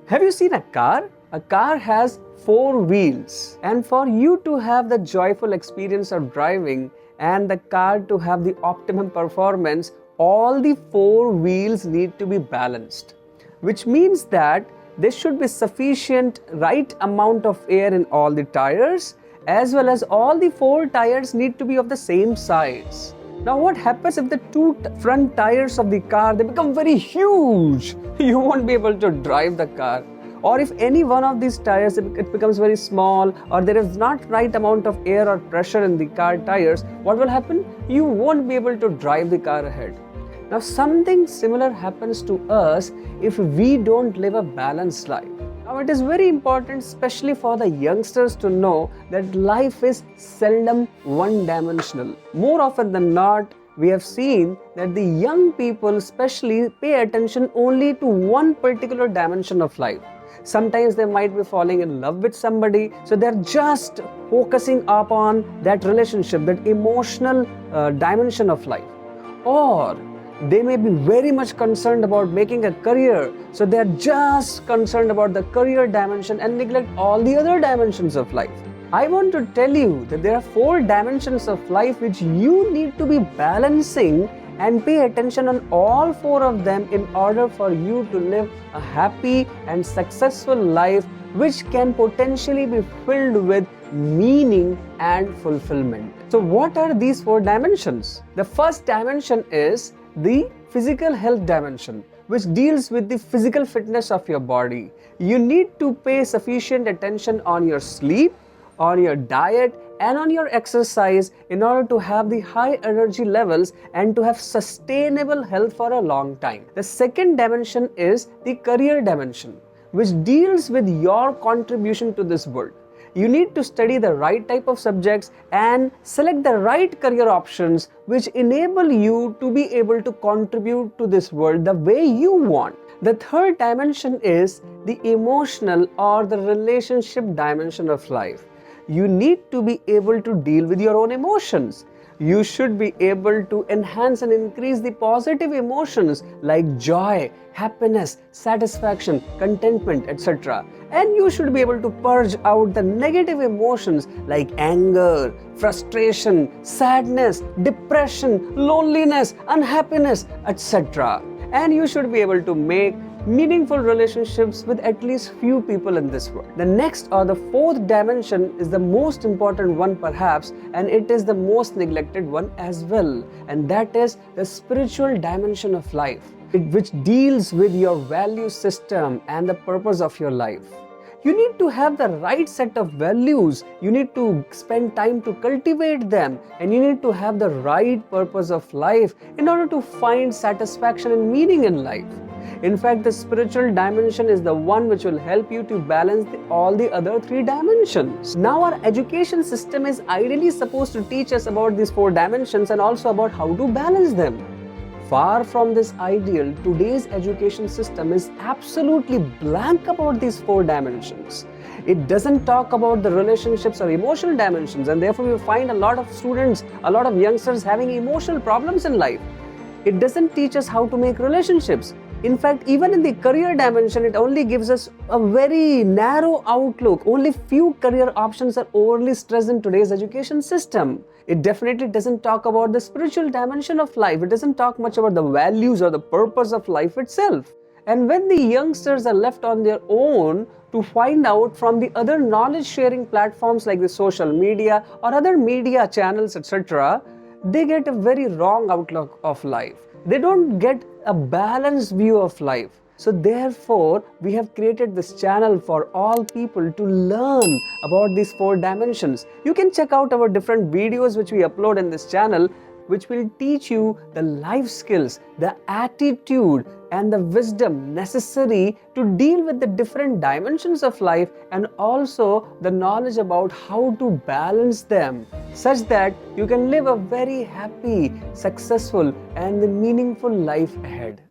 Have you seen a car? A car has 4 wheels, and for you to have the joyful experience of driving and the car to have the optimum performance, all the 4 wheels need to be balanced, which means that there should be sufficient right amount of air in all the tires, as well as all the 4 tires need to be of the same size. Now what happens if the two front tires of the car, they become very huge? You won't be able to drive the car. Or if any one of these tires, it becomes very small, or there is not right amount of air or pressure in the car tires, what will happen? You won't be able to drive the car ahead. Now something similar happens to us if we don't live a balanced life. Now it is very important, especially for the youngsters, to know that life is seldom one-dimensional. More often than not, we have seen that the young people especially pay attention only to one particular dimension of life. Sometimes they might be falling in love with somebody, so they're just focusing upon that relationship, that emotional dimension of life. Or they may be very much concerned about making a career, so they're just concerned about the career dimension and neglect all the other dimensions of life. I want to tell you that there are 4 dimensions of life which you need to be balancing and pay attention on all 4 of them in order for you to live a happy and successful life which can potentially be filled with meaning and fulfillment. So what are these 4 dimensions? The first dimension is the physical health dimension, which deals with the physical fitness of your body. You need to pay sufficient attention on your sleep, on your diet, and on your exercise in order to have the high energy levels and to have sustainable health for a long time. The second dimension is the career dimension, which deals with your contribution to this world. You need to study the right type of subjects and select the right career options which enable you to be able to contribute to this world the way you want. The third dimension is the emotional or the relationship dimension of life. You need to be able to deal with your own emotions. You should be able to enhance and increase the positive emotions like joy, happiness, satisfaction, contentment, etc. And you should be able to purge out the negative emotions like anger, frustration, sadness, depression, loneliness, unhappiness, etc. And you should be able to make meaningful relationships with at least few people in this world. The next or the 4th dimension is the most important one perhaps, and it is the most neglected one as well, and that is the spiritual dimension of life, which deals with your value system and the purpose of your life. You need to have the right set of values, you need to spend time to cultivate them, and you need to have the right purpose of life in order to find satisfaction and meaning in life. In fact, the spiritual dimension is the one which will help you to balance all the other 3 dimensions. Now our education system is ideally supposed to teach us about these 4 dimensions and also about how to balance them. Far from this ideal, today's education system is absolutely blank about these 4 dimensions. It doesn't talk about the relationships or emotional dimensions, and therefore we find a lot of students, a lot of youngsters having emotional problems in life. It doesn't teach us how to make relationships. In fact, even in the career dimension, it only gives us a very narrow outlook. Only few career options are overly stressed in today's education system. It definitely doesn't talk about the spiritual dimension of life. It doesn't talk much about the values or the purpose of life itself. And when the youngsters are left on their own to find out from the other knowledge sharing platforms like the social media or other media channels, etc., they get a very wrong outlook of life. They don't get a balanced view of life. So therefore, we have created this channel for all people to learn about these 4 dimensions. You can check out our different videos which we upload in this channel, which will teach you the life skills, the attitude, and the wisdom necessary to deal with the different dimensions of life, and also the knowledge about how to balance them such that you can live a very happy, successful, and meaningful life ahead.